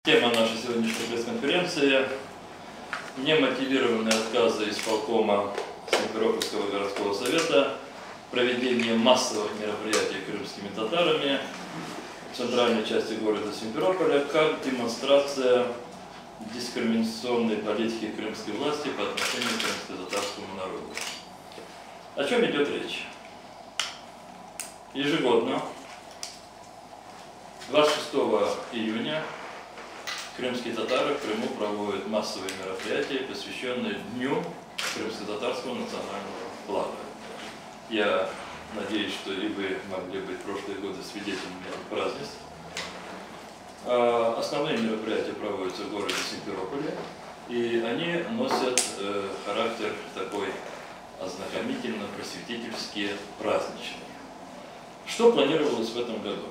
Тема нашей сегодняшней пресс-конференции – немотивированные отказы исполкома Симферопольского городского совета в проведении массовых мероприятий крымскими татарами в центральной части города Симферополя как демонстрация дискриминационной политики крымской власти по отношению к крымско-татарскому народу. О чем идет речь? Ежегодно 26 июня крымские татары в Крыму проводят массовые мероприятия, посвященные Дню крымско-татарского национального флага. Я надеюсь, что и вы могли быть в прошлые годы свидетелями этих празднеств. Основные мероприятия проводятся в городе Симферополе, и они носят характер такой ознакомительно-просветительский, праздничный. Что планировалось в этом году?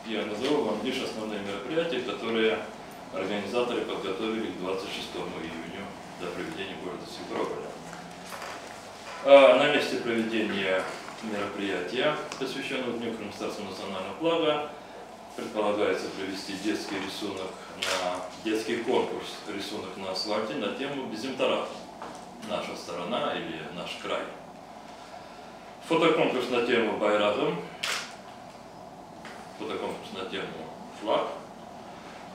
Я назову вам лишь основные мероприятия, которые организаторы подготовили к 26 июня до проведения города Симферополя. На месте проведения мероприятия, посвященного Дню крымско-татарского национального флага, предполагается провести детский конкурс рисунок на асфальте на тему Безимтарат, наша сторона или наш край. Фотоконкурс на тему Байрагам, фотоконкурс на тему флаг,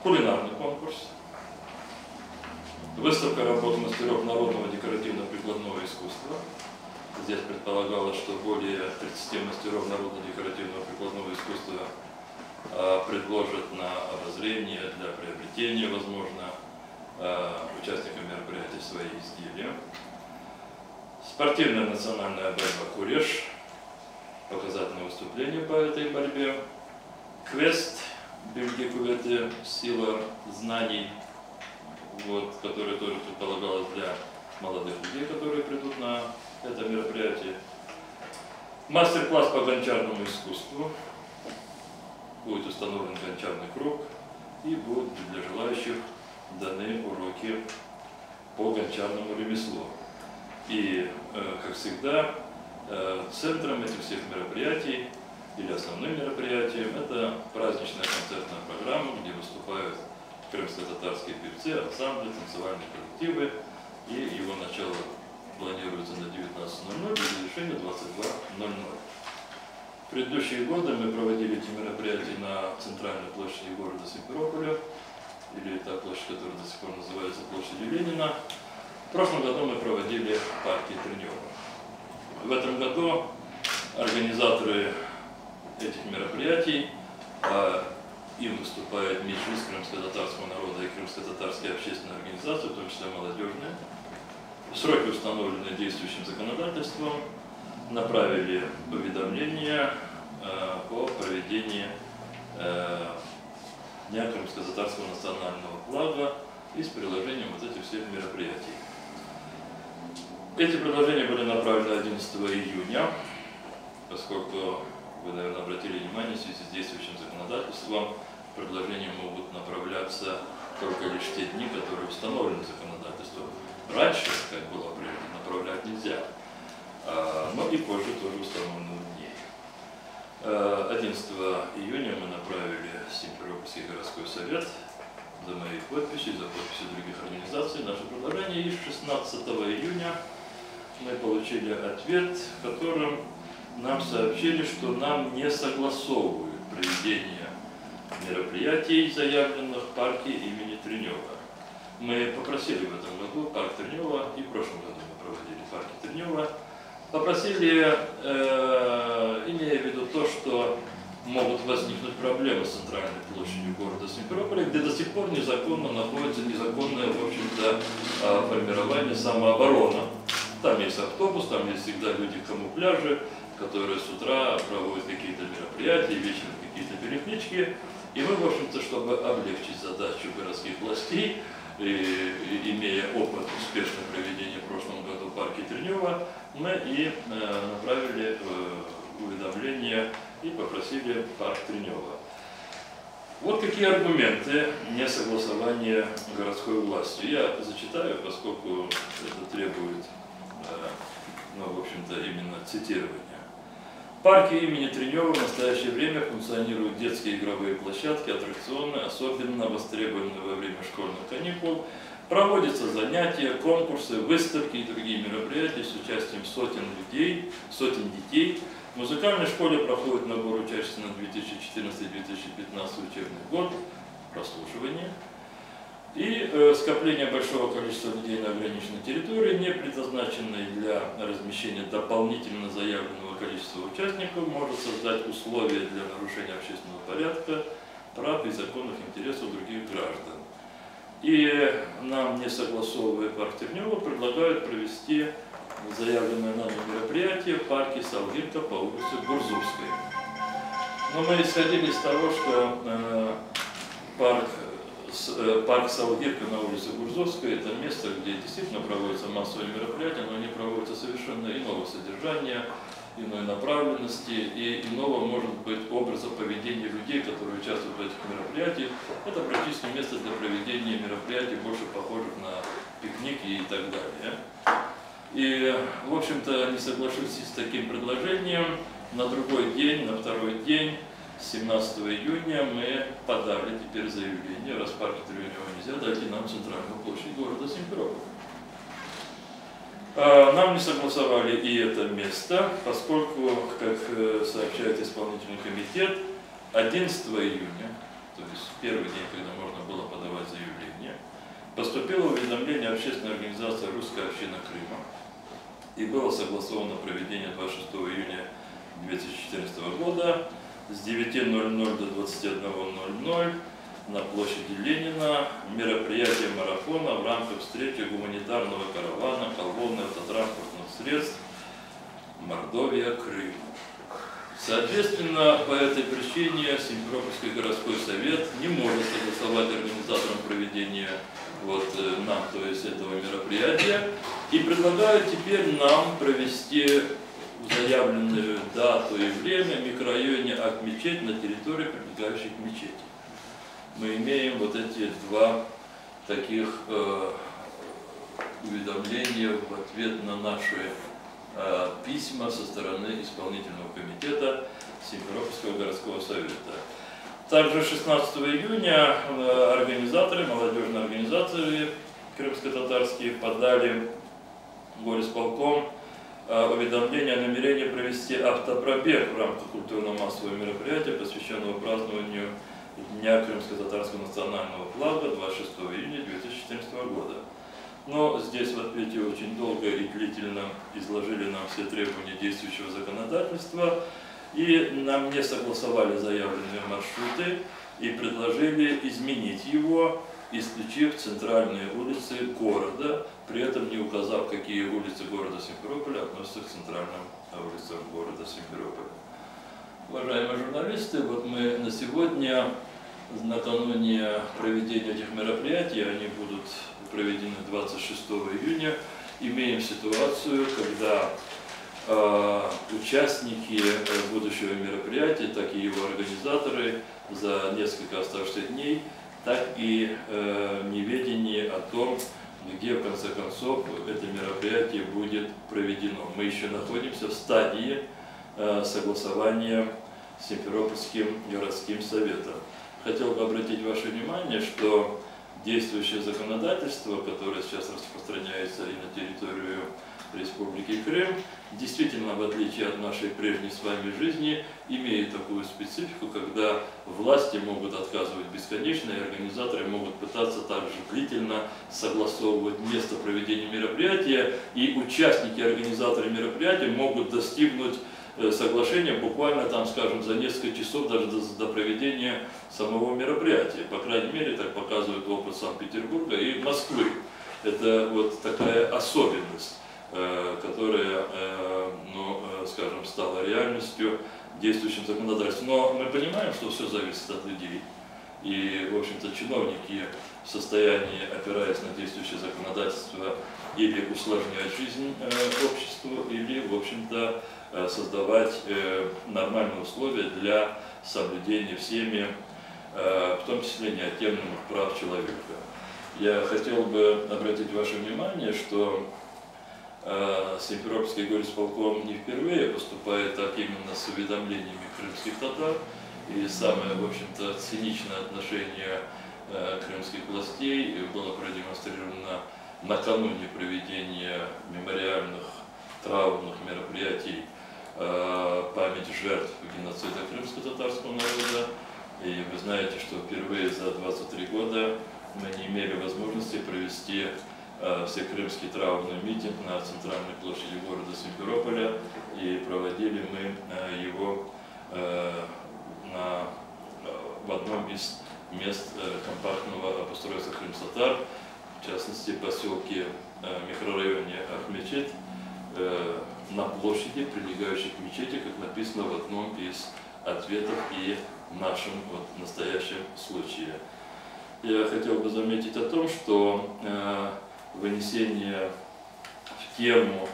кулинарный конкурс, выставка работ мастеров народного декоративно-прикладного искусства. Здесь предполагалось, что более 30 мастеров народно-декоративного прикладного искусства предложат на обозрение для приобретения, возможно, участникам мероприятия свои изделия. Спортивная национальная борьба «Куреш», показательное выступление по этой борьбе, квест «Бюльги куветы. Сила знаний», которое тоже предполагалось для молодых людей, которые придут на это мероприятие. Мастер-класс по гончарному искусству. Будет установлен гончарный круг и будут для желающих даны уроки по гончарному ремеслу. И, как всегда, центром этих всех мероприятий или основным мероприятием это праздничная концертная программа, где выступают крымско-татарские певцы, ансамбли, танцевальные коллективы, и его начало планируется на 19:00 и завершение 22:00. В предыдущие годы мы проводили эти мероприятия на центральной площади города Симферополя, или та площадь, которая до сих пор называется площадью Ленина. В прошлом году мы проводили в парке Тренева. В этом году организаторы этих мероприятий, им выступает Меджлис крымско-татарского народа и крымско-татарские общественные организации, в том числе молодежные. Сроки, установленные действующим законодательством, направили уведомления о проведении Дня крымско-татарского национального флага и с приложением вот этих всех мероприятий. Эти предложения были направлены 11 июня, поскольку вы, наверное, обратили внимание, в связи с действующим законодательством, предложения могут направляться только лишь в те дни, которые установлены законодательством. Раньше, как было прежде, направлять нельзя, но и позже тоже установлены дни. 11 июня мы направили в Симферопольский городской совет за моей подписью, за подписью других организаций наше предложение, и 16 июня мы получили ответ, в котором нам сообщили, что нам не согласовывают проведение мероприятий, заявленных в парке имени Тренева. Мы попросили в этом году парк Тренева, и в прошлом году мы проводили в парке Тренева, попросили, имея в виду то, что могут возникнуть проблемы с центральной площадью города Симферополя, где до сих пор незаконно находится незаконное, в общем-то, формирование самообороны. Там есть автобус, там есть всегда люди в камуфляже, которые с утра проводят какие-то мероприятия, вечером какие-то переклички. И мы, в общем-то, чтобы облегчить задачу городских властей, имея опыт успешного проведения в прошлом году в парке Тренева, мы и направили уведомление и попросили парк Тренева. Вот какие аргументы несогласования городской властью. Я зачитаю, поскольку это требует, в общем-то, именно цитирования. В парке имени Тренева в настоящее время функционируют детские игровые площадки, аттракционы, особенно востребованные во время школьных каникул. Проводятся занятия, конкурсы, выставки и другие мероприятия с участием сотен детей. В музыкальной школе проходит набор учащихся на 2014-2015 учебный год, прослушивание. И скопление большого количества людей на ограниченной территории, не предназначенной для размещения дополнительно заявленного количества участников, может создать условия для нарушения общественного порядка, прав и законных интересов других граждан. И нам, не согласовывая парк Тернева, предлагают провести заявленное нами мероприятие в парке Салгирка по улице Гурзувской. Но мы исходили из того, что парк Салгирка на улице Гурзовской — это место, где действительно проводятся массовые мероприятия, но они проводятся совершенно иного содержания, иной направленности и иного, может быть, образа поведения людей, которые участвуют в этих мероприятиях. Это практически место для проведения мероприятий, больше похожих на пикники и так далее. И, в общем-то, не соглашусь с таким предложением. На другой день, на второй день, 17 июня, мы подали теперь заявление, раз парк Тренева нельзя, дайте нам центральную площадь города Симферополя. Нам не согласовали и это место, поскольку, как сообщает исполнительный комитет, 11 июня, то есть первый день, когда можно было подавать заявление, поступило уведомление общественной организации «Русская община Крыма», и было согласовано проведение 26 июня 2014 года с 9:00 до 21:00 на площади Ленина мероприятие марафона в рамках встречи гуманитарного каравана колонны автотранспортных средств Мордовия-Крым. Соответственно, по этой причине Симферопольский городской совет не может согласовать организаторам проведения нам, то есть этого мероприятия, и предлагают теперь нам провести заявленную дату и время в микрорайоне Ак-Мечеть на территории, прилегающей к мечети. Мы имеем вот эти два таких уведомления в ответ на наши письма со стороны исполнительного комитета Симферопольского городского совета. Также 16 июня организаторы, молодежные организации крымско-татарские подали в горисполком уведомление о намерении провести автопробег в рамках культурно-массового мероприятия, посвященного празднованию Дня крымско-татарского национального флага 26 июня 2014 года. Но здесь в ответе очень долго и длительно изложили нам все требования действующего законодательства, и нам не согласовали заявленные маршруты и предложили изменить его, исключив центральные улицы города, при этом не указав, какие улицы города Симферополя относятся к центральным улицам города Симферополя. Уважаемые журналисты, вот мы на сегодня, накануне проведения этих мероприятий, они будут проведены 26 июня, имеем ситуацию, когда участники будущего мероприятия, так и его организаторы за несколько оставшихся дней, так и неведение о том, где в конце концов это мероприятие будет проведено. Мы еще находимся в стадии согласования с Симферопольским городским советом. Хотел бы обратить ваше внимание, что действующее законодательство, которое сейчас распространяется и на территорию Республики Крым, действительно, в отличие от нашей прежней с вами жизни, имеет такую специфику, когда власти могут отказывать бесконечно, и организаторы могут пытаться также длительно согласовывать место проведения мероприятия, и участники, организаторы мероприятия могут достигнуть соглашения буквально там, скажем, за несколько часов даже до проведения самого мероприятия. По крайней мере, так показывает опыт Санкт-Петербурга и Москвы. Это вот такая особенность, которая, скажем, стала реальностью действующим законодательством. Но мы понимаем, что все зависит от людей. И, в общем-то, чиновники в состоянии, опираясь на действующее законодательство, или усложнять жизнь обществу, или, в общем-то, создавать нормальные условия для соблюдения всеми, в том числе неотъемлемых прав человека. Я хотел бы обратить ваше внимание, что Симферопольский горисполком не впервые поступает так именно с уведомлениями крымских татар. И самое, в общем-то, циничное отношение крымских властей было продемонстрировано накануне проведения мемориальных траурных мероприятий память жертв геноцида крымско-татарского народа. И вы знаете, что впервые за 23 года мы не имели возможности провести всекрымский траурный митинг на центральной площади города Симферополя, и проводили мы его в одном из мест компактного обустройства крымс-татар, в частности, в поселке, микрорайоне Ахмечет, на площади, прилегающей к мечети, как написано в одном из ответов и в нашем настоящем случае. Я хотел бы заметить о том, что вынесение в темы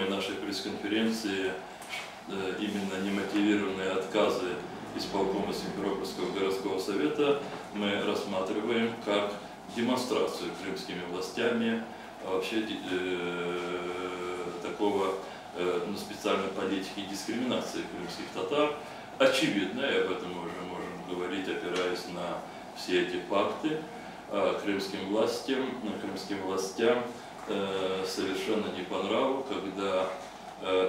нашей пресс-конференции именно немотивированные отказы исполкома Симферопольского городского совета мы рассматриваем как демонстрацию крымскими властями вообще такого специальной политики дискриминации крымских татар. Очевидно, и об этом мы уже можем говорить, опираясь на все эти факты, крымским властям совершенно не по нраву, когда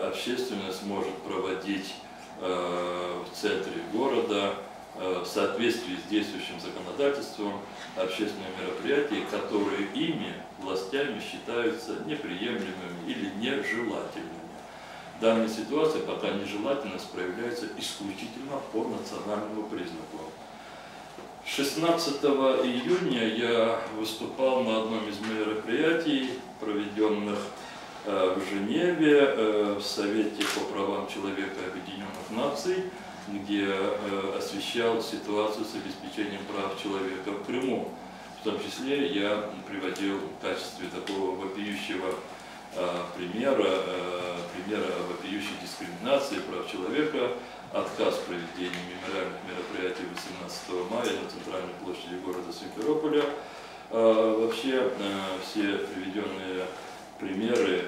общественность может проводить в центре города в соответствии с действующим законодательством общественные мероприятия, которые ими, властями, считаются неприемлемыми или нежелательными. В данной ситуации пока нежелательность проявляется исключительно по национальному признаку. 16 июня я выступал на одном из мероприятий, проведенных в Женеве, в Совете по правам человека Объединенных Наций, где освещал ситуацию с обеспечением прав человека в Крыму. В том числе я приводил в качестве такого вопиющего примера вопиющей дискриминации прав человека отказ в проведении мемориальных мероприятий 18 мая на центральной площади города Симферополя. Вообще все приведенные примеры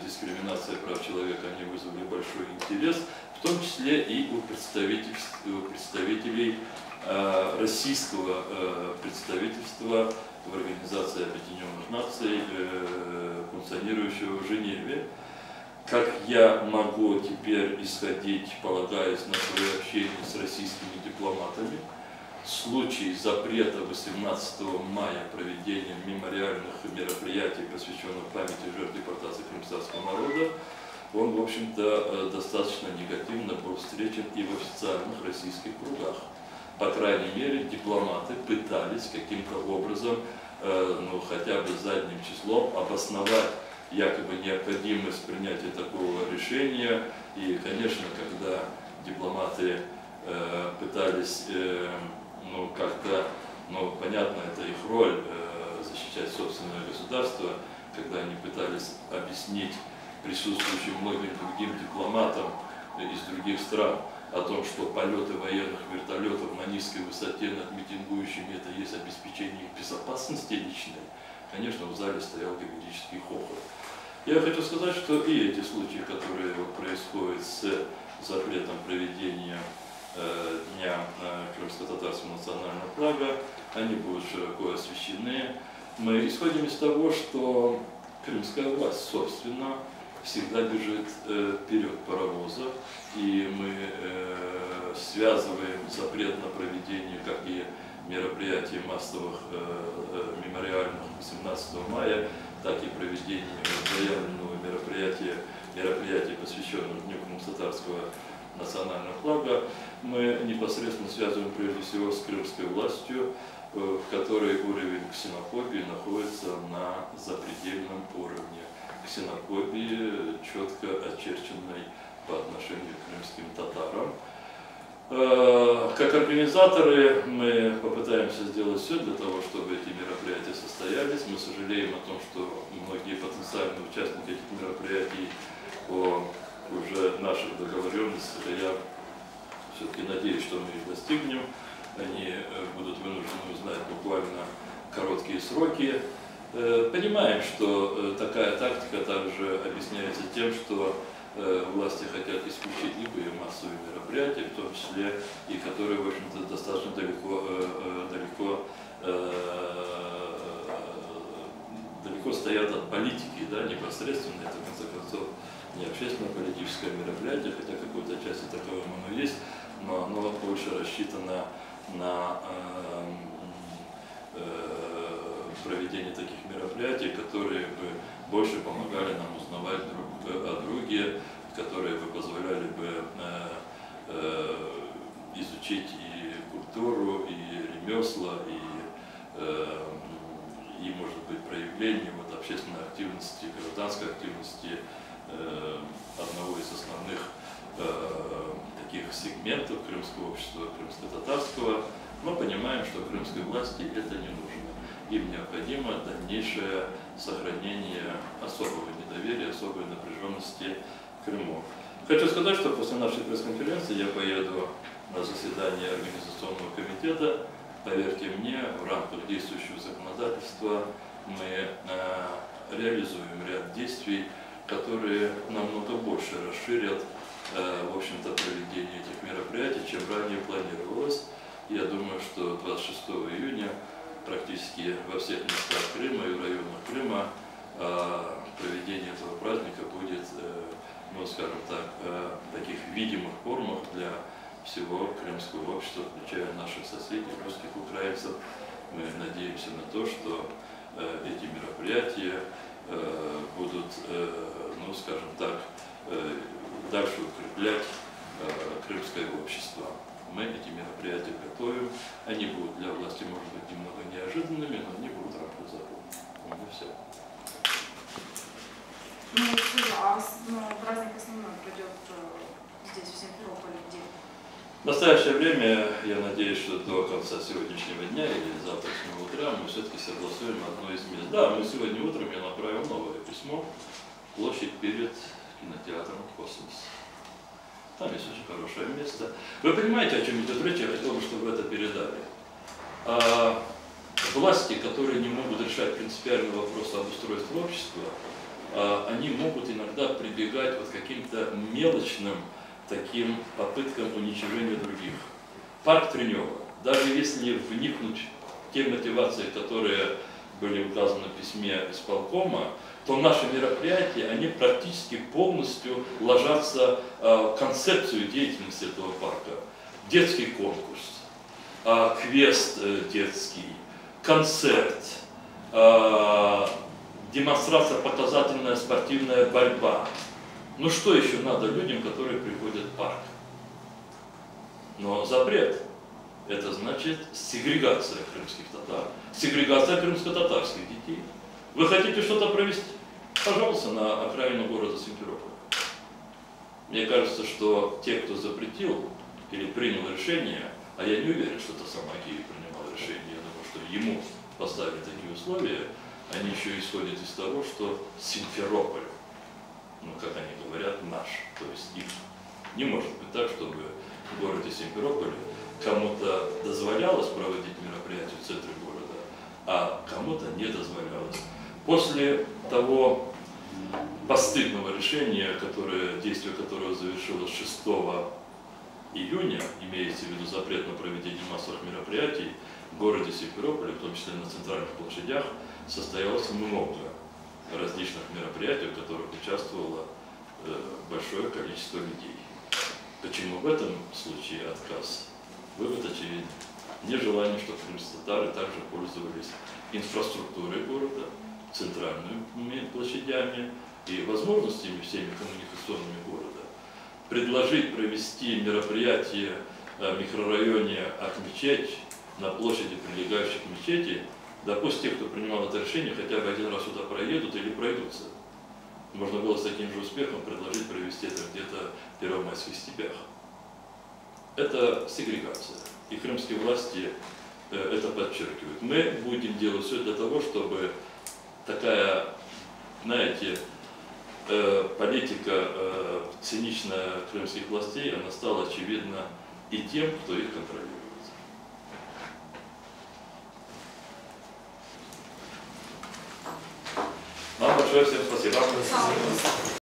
дискриминации прав человека, они вызвали большой интерес, в том числе и у представителей российского представительства в Организации Объединенных Наций, функционирующего в Женеве. Как я могу теперь исходить, полагаясь на свое общение с российскими дипломатами, в случае запрета 18 мая проведения мемориальных мероприятий, посвященных памяти жертв депортации крымского народа, он, в общем-то, достаточно негативно был встречен и в официальных российских кругах. По крайней мере, дипломаты пытались каким-то образом, хотя бы задним числом, обосновать якобы необходимость принятия такого решения. И, конечно, когда дипломаты пытались как-то, понятно, это их роль, защищать собственное государство, когда они пытались объяснить присутствующим многим другим дипломатам из других стран о том, что полеты военных вертолетов на низкой высоте над митингующими — это есть обеспечение их безопасности личной, конечно, в зале стоял гомерический хохот. Я хочу сказать, что и эти случаи, которые происходят с запретом проведения Дня крымско-татарского национального флага, они будут широко освещены. Мы исходим из того, что крымская власть, собственно, всегда бежит вперед паровоза, и мы связываем запрет на проведение как и мероприятий массовых мемориальных 18 мая, так и проведение заявленного мероприятия, посвященного Дню крымско-татарского национального флага, мы непосредственно связываем прежде всего с крымской властью, в которой уровень ксенофобии находится на запредельном уровне. Ксенофобии, четко очерченной по отношению к крымским татарам. Как организаторы мы попытаемся сделать все для того, чтобы эти мероприятия состоялись. Мы сожалеем о том, что многие потенциальные участники этих мероприятий по уже наших договоренностях, я все-таки надеюсь, что мы их достигнем. Они будут вынуждены узнать буквально короткие сроки Понимаем, что такая тактика также объясняется тем, что власти хотят исключить любые массовые мероприятия, в том числе и которые, в общем-то, достаточно далеко стоят от политики, да, непосредственно, это, в конце концов, не общественно-политическое мероприятие, хотя какой-то части таковым оно есть, но оно больше рассчитано на проведение таких мероприятий, которые бы больше помогали нам узнавать друг о друге, которые бы позволяли бы изучить и культуру, и ремесла, и может быть, проявление вот, общественной активности, гражданской активности одного из основных таких сегментов крымского общества, крымско-татарского, но понимаем, что крымской власти это не нужно. Им необходимо дальнейшее сохранение особого недоверия, особой напряженности в Крыму. Хочу сказать, что после нашей пресс-конференции я поеду на заседание Организационного комитета. Поверьте мне, в рамках действующего законодательства мы реализуем ряд действий, которые намного больше расширят, в общем-то, проведение этих мероприятий, чем ранее планировалось. Я думаю, что 26 июня практически во всех местах Крыма и в районах Крыма проведение этого праздника будет, ну, скажем так, в таких видимых формах для всего крымского общества, включая наших соседей, русских, украинцев. Мы надеемся на то, что эти мероприятия будут, ну, скажем так, дальше укреплять крымское общество. Мы эти мероприятия готовим. Они будут для власти, может быть, немного неожиданными, но они будут в рамках закона. Вот и все. Праздник основной пройдет здесь, в Симферополе, где? В настоящее время, я надеюсь, что до конца сегодняшнего дня или завтрашнего утра мы все-таки согласуем одно из мест. Да, мы сегодня утром я направил новое письмо. Площадь перед кинотеатром «Космос». Там есть очень хорошее место. Вы понимаете, о чем идет речь? Я хотел бы, чтобы вы это передали. Власти, которые не могут решать принципиальный вопрос об устройстве общества, они могут иногда прибегать вот к каким-то мелочным таким попыткам уничижения других. Парк Тренева, даже если вникнуть в те мотивации, которые были указаны в письме исполкома, то наши мероприятия, они практически полностью ложатся в концепцию деятельности этого парка. Детский конкурс, квест детский, концерт, демонстрация, показательная спортивная борьба. Ну что еще надо людям, которые приходят в парк? Но запрет – это значит сегрегация крымских татар, сегрегация крымско-татарских детей. Вы хотите что-то провести? Пожалуйста, на окраину города Симферополя. Мне кажется, что те, кто запретил или принял решение, а я не уверен, что это сам Агиев принимал решение, я думаю, что ему поставили такие условия, они еще исходят из того, что Симферополь, ну, как они говорят, наш, то есть их. Не может быть так, чтобы в городе Симферополе кому-то дозволялось проводить мероприятия в центре города, а кому-то не дозволялось. После того постыдного решения, действие которого завершилось 6 июня, имеется в виду запрет на проведение массовых мероприятий, в городе Симферополе, в том числе на центральных площадях, состоялось много различных мероприятий, в которых участвовало большое количество людей. Почему в этом случае отказ? Вывод очевиден. Нежелание, чтобы крымские татары также пользовались инфраструктурой города, центральными площадями и возможностями всеми коммуникационными города. Предложить провести мероприятие в микрорайоне Ак-Мечеть на площади, прилегающей к мечети, да пусть те, кто принимал это решение, хотя бы один раз сюда проедут или пройдутся. Можно было с таким же успехом предложить провести это где-то в Первомайских степях. Это сегрегация. И крымские власти это подчеркивают. Мы будем делать все для того, чтобы такая, знаете, политика циничная крымских властей, она стала очевидна и тем, кто их контролирует. большое всем спасибо. Самое.